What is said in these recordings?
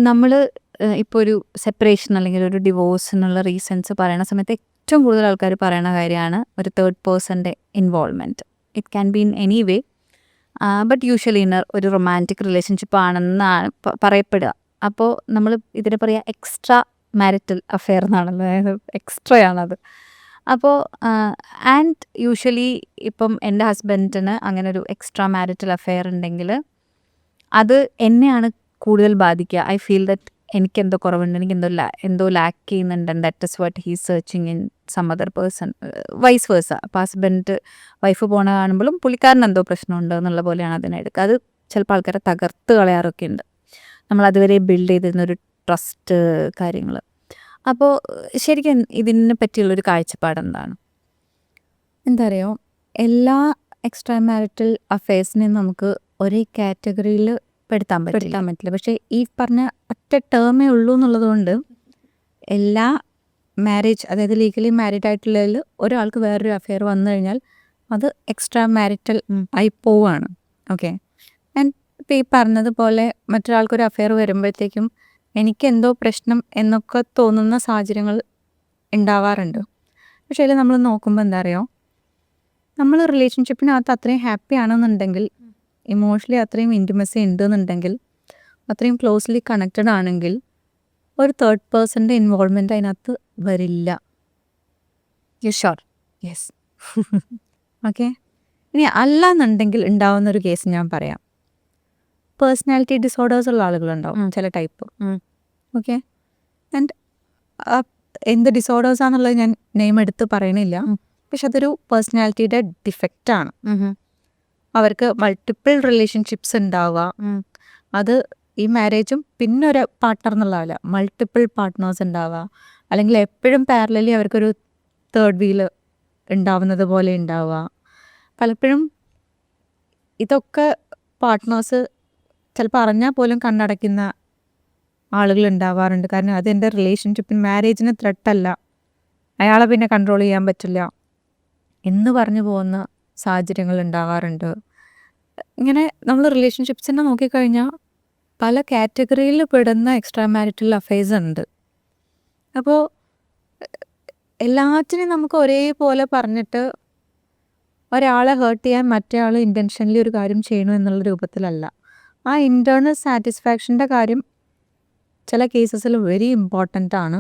നമ്മൾ ഇപ്പോൾ ഒരു സെപ്പറേഷൻ അല്ലെങ്കിൽ ഒരു ഡിവോഴ്സിനുള്ള റീസൺസ് പറയുന്ന സമയത്ത് ഏറ്റവും കൂടുതൽ ആൾക്കാർ പറയുന്ന കാര്യമാണ് ഒരു തേർഡ് പേഴ്സൻ്റെ involvement. It can be in any way, but usually in ഒരു റൊമാൻറ്റിക് റിലേഷൻഷിപ്പ് ആണെന്നാണ് പറയപ്പെടുക. അപ്പോൾ നമ്മൾ ഇതിനെ പറയുക എക്സ്ട്രാ മാരിറ്റൽ അഫെയർ എന്നാണല്ലോ, അതായത് എക്സ്ട്രയാണത്. അപ്പോൾ ആൻഡ് യൂഷ്വലി ഇപ്പം എൻ്റെ ഹസ്ബൻഡിന് അങ്ങനെ ഒരു എക്സ്ട്രാ മാരിറ്റൽ അഫെയർ ഉണ്ടെങ്കിൽ അത് എന്നെയാണ് കൂടുതൽ ബാധിക്കുക. ഐ ഫീൽ ദറ്റ് എനിക്കെന്തോ കുറവുണ്ട്, എന്തോ ലാക്ക് ചെയ്യുന്നുണ്ട്, and that is what he's searching in some other person, vice versa. അപ്പോൾ ഹസ്ബൻഡ് വൈഫ് പോണ കാണുമ്പോഴും പുള്ളിക്കാരൻ എന്തോ പ്രശ്നമുണ്ട് എന്നുള്ള പോലെയാണ് അതിനെ എടുക്കുക. അത് ചിലപ്പോൾ ആൾക്കാരെ തകർത്ത് കളയാറൊക്കെ ഉണ്ട്, നമ്മൾ അതുവരെ ബിൽഡ് ചെയ്തിരുന്നൊരു ട്രസ്റ്റ് കാര്യങ്ങൾ. അപ്പോൾ ശരിക്കും ഇതിനെ പറ്റിയുള്ളൊരു കാഴ്ചപ്പാട് എന്താണ്? എന്താ പറയുക, എല്ലാ എക്സ്ട്രാ മാരിറ്റൽ അഫെയർസിനെയും നമുക്ക് ഒരേ കാറ്റഗറിയിൽ പെടുത്താൻ പറ്റില്ല. പക്ഷേ ഈ പറഞ്ഞ ഒറ്റ ടേമേ ഉള്ളൂ എന്നുള്ളത് കൊണ്ട് എല്ലാ മാരേജ്, അതായത് ലീഗലി മാരീഡ് ആയിട്ടുള്ളതിൽ ഒരാൾക്ക് വേറൊരു അഫെയർ വന്നു കഴിഞ്ഞാൽ അത് എക്സ്ട്രാ മാരിറ്റൽ ആയി പോവുകയാണ്. ഓക്കെ, ആൻഡ് ഇപ്പോൾ ഈ പറഞ്ഞതുപോലെ മറ്റൊരാൾക്കൊരു അഫെയർ വരുമ്പോഴത്തേക്കും എനിക്കെന്തോ പ്രശ്നം എന്നൊക്കെ തോന്നുന്ന സാഹചര്യങ്ങൾ ഉണ്ടാവാറുണ്ട്. പക്ഷേ അതിൽ നമ്മൾ നോക്കുമ്പോൾ എന്താ പറയുക, നമ്മൾ റിലേഷൻഷിപ്പിനകത്ത് അത്രയും ഹാപ്പി ആണെന്നുണ്ടെങ്കിൽ, ഇമോഷണലി അത്രയും ഇൻറ്റിമസി ഉണ്ടെന്നുണ്ടെങ്കിൽ, അത്രയും ക്ലോസ്ലി കണക്റ്റഡ് ആണെങ്കിൽ ഒരു തേർഡ് പേഴ്സൻ്റെ ഇൻവോൾവ്മെൻറ്റ് അതിനകത്ത് വരില്ല. You sure? യെസ്. ഓക്കെ, ഇനി അല്ല എന്നുണ്ടെങ്കിൽ ഉണ്ടാവുന്നൊരു കേസ് ഞാൻ പറയാം. പേഴ്സണാലിറ്റി ഡിസോർഡേഴ്സ് ഉള്ള ആളുകളുണ്ടാവും, ചില ടൈപ്പ്. ഓക്കെ, ആൻഡ് എന്ത് ഡിസോർഡേഴ്സാണെന്നുള്ളത് ഞാൻ നെയിം എടുത്ത് പറയണില്ല, പക്ഷെ അതൊരു പേഴ്സണാലിറ്റിയുടെ ഡിഫക്റ്റാണ്. അവർക്ക് മൾട്ടിപ്പിൾ റിലേഷൻഷിപ്സ് ഉണ്ടാവുക, അത് ഈ മാരേജും പിന്നെ ഒരു പാർട്ട്ണർ എന്നുള്ളതല്ല, മൾട്ടിപ്പിൾ പാർട്ട്നേഴ്സ് ഉണ്ടാവുക, അല്ലെങ്കിൽ എപ്പോഴും പാരലലി അവർക്കൊരു തേർഡ് വീല് ഉണ്ടാവുന്നത് പോലെ ഉണ്ടാവുക. പലപ്പോഴും ഇതൊക്കെ പാർട്ട്നേഴ്സ് ചിലപ്പോൾ അറിഞ്ഞാൽ പോലും കണ്ണടയ്ക്കുന്ന ആളുകൾ ഉണ്ടാവാറുണ്ട്. കാരണം അതെൻ്റെ റിലേഷൻഷിപ്പിന്, മാരേജിന് ത്രെട്ടല്ല, അയാളെ പിന്നെ കൺട്രോൾ ചെയ്യാൻ പറ്റില്ല എന്ന് പറഞ്ഞു പോകുന്ന സാഹചര്യങ്ങൾ ഉണ്ടാവാറുണ്ട്. ഇങ്ങനെ നമ്മൾ റിലേഷൻഷിപ്സിനെ നോക്കിക്കഴിഞ്ഞാൽ പല കാറ്റഗറിയിൽ പെടുന്ന എക്സ്ട്രാ മാരിറ്റൽ അഫെയർസ് ഉണ്ട്. അപ്പോൾ എല്ലാറ്റിനും നമുക്ക് ഒരേപോലെ പറഞ്ഞിട്ട് ഒരാളെ ഹേർട്ട് ചെയ്യാൻ മറ്റേ ആൾ ഇൻറ്റൻഷനലി ഒരു കാര്യം ചെയ്യണു എന്നുള്ള രൂപത്തിലല്ല. ആ ഇൻറ്റേർണൽ സാറ്റിസ്ഫാക്ഷൻ്റെ കാര്യം ചില കേസസിൽ വെരി ഇമ്പോർട്ടൻ്റ് ആണ്.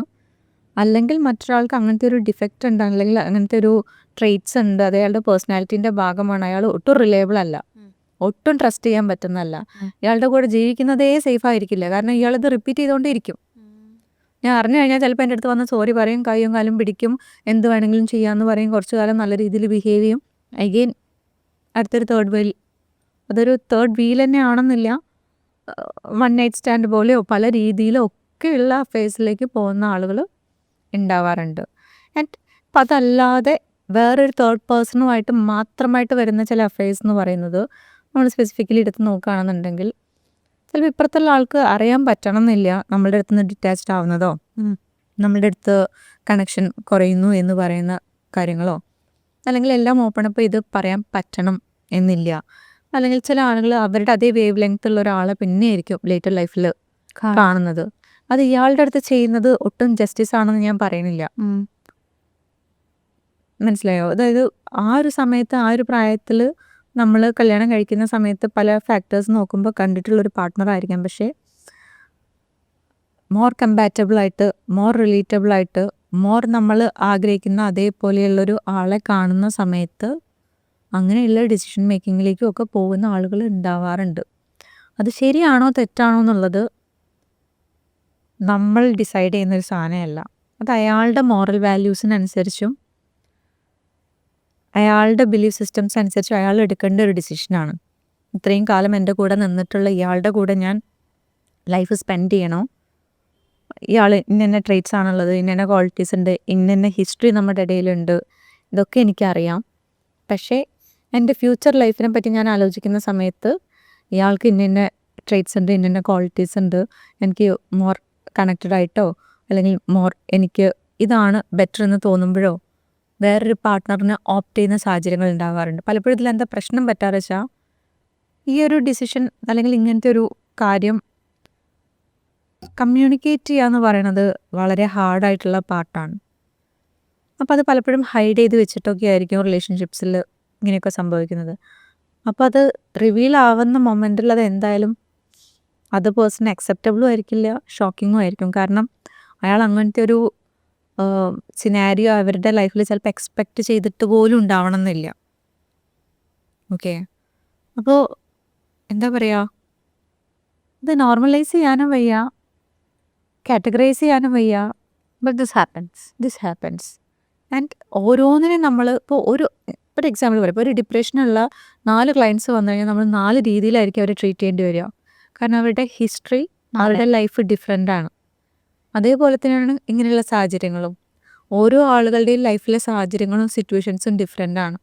അല്ലെങ്കിൽ മറ്റൊരാൾക്ക് അങ്ങനത്തെ ഒരു ഡിഫക്റ്റ് ഉണ്ട്, അല്ലെങ്കിൽ അങ്ങനത്തെ ഒരു ട്രെയ്റ്റ്സ് ഉണ്ട്, അത് അയാളുടെ പേഴ്സണാലിറ്റീൻ്റെ ഭാഗമാണ്, അയാൾ ഒട്ടും റിലയബിൾ അല്ല, ഒട്ടും ട്രസ്റ്റ് ചെയ്യാൻ പറ്റുന്നതല്ല, ഇയാളുടെ കൂടെ ജീവിക്കുന്നതേ സേഫ് ആയിരിക്കില്ല, കാരണം ഇയാളിത് റിപ്പീറ്റ് ചെയ്തുകൊണ്ടിരിക്കും. ഞാൻ അറിഞ്ഞു കഴിഞ്ഞാൽ ചിലപ്പോൾ എൻ്റെ അടുത്ത് വന്ന് സോറി പറയും, കൈയും കാലും പിടിക്കും, എന്ത് വേണമെങ്കിലും ചെയ്യാമെന്ന് പറയും, കുറച്ചു കാലം നല്ല രീതിയിൽ ബിഹേവ് ചെയ്യും, അഗെയിൻ അടുത്തൊരു തേർഡ് വീൽ. അതൊരു തേർഡ് വീൽ തന്നെ ആണെന്നില്ല, വൺ നൈറ്റ് സ്റ്റാൻഡ് പോലെയോ പല രീതിയിലോ ഒക്കെയുള്ള അഫെയർസിലേക്ക് പോകുന്ന ആളുകൾ ഉണ്ടാവാറുണ്ട്. ആൻഡ് അപ്പം അതല്ലാതെ വേറൊരു തേർഡ് പേഴ്സണുമായിട്ട് മാത്രമായിട്ട് വരുന്ന ചില അഫെയർസ് എന്ന് പറയുന്നത് നമ്മൾ സ്പെസിഫിക്കലി എടുത്ത് നോക്കുകയാണെന്നുണ്ടെങ്കിൽ ചിലപ്പോൾ ഇപ്പുറത്തുള്ള ആൾക്ക് അറിയാൻ പറ്റണമെന്നില്ല നമ്മളുടെ അടുത്ത് നിന്ന് ഡിറ്റാച്ച്ഡ് ആവുന്നതോ നമ്മളുടെ അടുത്ത് കണക്ഷൻ കുറയുന്നു എന്ന് പറയുന്ന കാര്യങ്ങളോ, അല്ലെങ്കിൽ എല്ലാം ഓപ്പൺ അപ്പ് ഇത് പറയാൻ പറ്റണം എന്നില്ല. അല്ലെങ്കിൽ ചില ആളുകൾ അവരുടെ അതേ വേവ് ലെങ്ത് ഉള്ള ഒരാളെ പിന്നെ ആയിരിക്കും ലേറ്റർ ലൈഫിൽ കാണുന്നത്. അത് ഇയാളുടെ അടുത്ത് ചെയ്യുന്നത് ഒട്ടും ജസ്റ്റിസ് ആണെന്ന് ഞാൻ പറയുന്നില്ല, മനസ്സിലായോ? അതായത് ആ ഒരു സമയത്ത്, ആ ഒരു പ്രായത്തിൽ നമ്മൾ കല്യാണം കഴിക്കുന്ന സമയത്ത് പല ഫാക്ടേഴ്സ് നോക്കുമ്പോൾ കണ്ടിട്ടുള്ളൊരു പാർട്ട്ണർ ആയിരിക്കാം, പക്ഷേ മോർ കമ്പാറ്റബിൾ ആയിട്ട്, മോർ റിലേറ്റബിൾ ആയിട്ട്, മോർ നമ്മൾ ആഗ്രഹിക്കുന്ന അതേപോലെയുള്ളൊരു ആളെ കാണുന്ന സമയത്ത് അങ്ങനെയുള്ള ഡിസിഷൻ മേക്കിങ്ങിലേക്കും ഒക്കെ പോകുന്ന ആളുകൾ ഉണ്ടാവാറുണ്ട്. അത് ശരിയാണോ തെറ്റാണോ എന്നുള്ളത് നമ്മൾ ഡിസൈഡ് ചെയ്യുന്നൊരു സാധനമല്ല, അത് അയാളുടെ മോറൽ വാല്യൂസിനനുസരിച്ചും അയാളുടെ ബിലീഫ് സിസ്റ്റംസ് അനുസരിച്ചും അയാൾ എടുക്കേണ്ട ഒരു ഡിസിഷനാണ്. ഇത്രയും കാലം എൻ്റെ കൂടെ നിന്നിട്ടുള്ള ഇയാളുടെ കൂടെ ഞാൻ ലൈഫ് സ്പെൻഡ് ചെയ്യണോ, ഇയാൾ ഇന്ന ട്രേറ്റ്സ് ആണുള്ളത്, ഇന്ന ക്വാളിറ്റീസ് ഉണ്ട്, ഇന്ന ഹിസ്റ്ററി നമ്മുടെ ഇടയിലുണ്ട്, ഇതൊക്കെ എനിക്കറിയാം, പക്ഷേ എൻ്റെ ഫ്യൂച്ചർ ലൈഫിനെ പറ്റി ഞാൻ ആലോചിക്കുന്ന സമയത്ത് ഇയാൾക്ക് ഇന്ന ട്രേറ്റ്സ് ഉണ്ട്, ഇന്ന ക്വാളിറ്റീസ് ഉണ്ട്, എനിക്ക് മോർ കണക്റ്റഡ് ആയിട്ടോ അല്ലെങ്കിൽ മോർ എനിക്ക് ഇതാണ് ബെറ്റർ എന്ന് തോന്നുമ്പോഴോ വേറൊരു പാർട്ട്ണറിനെ ഓപ്റ്റ് ചെയ്യുന്ന സാഹചര്യങ്ങൾ ഉണ്ടാകാറുണ്ട്. പലപ്പോഴും ഇതിലെന്താ പ്രശ്നം പറ്റാറ് വെച്ചാൽ, ഈ ഒരു ഡിസിഷൻ അല്ലെങ്കിൽ ഇങ്ങനത്തെ ഒരു കാര്യം കമ്മ്യൂണിക്കേറ്റ് ചെയ്യുക എന്ന് പറയണത് വളരെ ഹാർഡായിട്ടുള്ള പാർട്ടാണ്. അപ്പോൾ അത് പലപ്പോഴും ഹൈഡ് ചെയ്ത് വെച്ചിട്ടൊക്കെ ആയിരിക്കും റിലേഷൻഷിപ്സിൽ ഇങ്ങനെയൊക്കെ സംഭവിക്കുന്നത്. അപ്പോൾ അത് റിവീൽ ആവുന്ന മൊമെൻറ്റിൽ അത് എന്തായാലും അത് പേഴ്സൺ അക്സെപ്റ്റബിളും ആയിരിക്കില്ല, ഷോക്കിങ്ങും ആയിരിക്കും. കാരണം അയാൾ അങ്ങനത്തെ ഒരു സിനാരിയോ അവരുടെ ലൈഫിൽ ചിലപ്പോൾ എക്സ്പെക്റ്റ് ചെയ്തിട്ട് പോലും ഉണ്ടാവണം എന്നില്ല. ഓക്കെ, അപ്പോൾ എന്താ പറയുക, ഇത് നോർമലൈസ് ചെയ്യാനും വയ്യ, കാറ്റഗറൈസ് ചെയ്യാനും വയ്യ. But this happens. ആൻഡ് ഓരോന്നിനും നമ്മൾ ഇപ്പോൾ ഒരു എക്സാമ്പിൾ പറയാം, ഇപ്പോൾ ഒരു ഡിപ്രഷനുള്ള 4 ക്ലയൻറ്റ്സ് വന്നു കഴിഞ്ഞാൽ നമ്മൾ 4 രീതിയിലായിരിക്കും അവരെ ട്രീറ്റ് ചെയ്യേണ്ടി വരിക. കാരണം അവരുടെ ഹിസ്റ്ററി, അവരുടെ ലൈഫ് ഡിഫറെൻ്റ് ആണ്. അതേപോലെ തന്നെയാണ് ഇങ്ങനെയുള്ള സാഹചര്യങ്ങളും. ഓരോ ആളുകളുടെയും ലൈഫിലെ സാഹചര്യങ്ങളും സിറ്റുവേഷൻസും ഡിഫറെൻ്റ് ആണ്.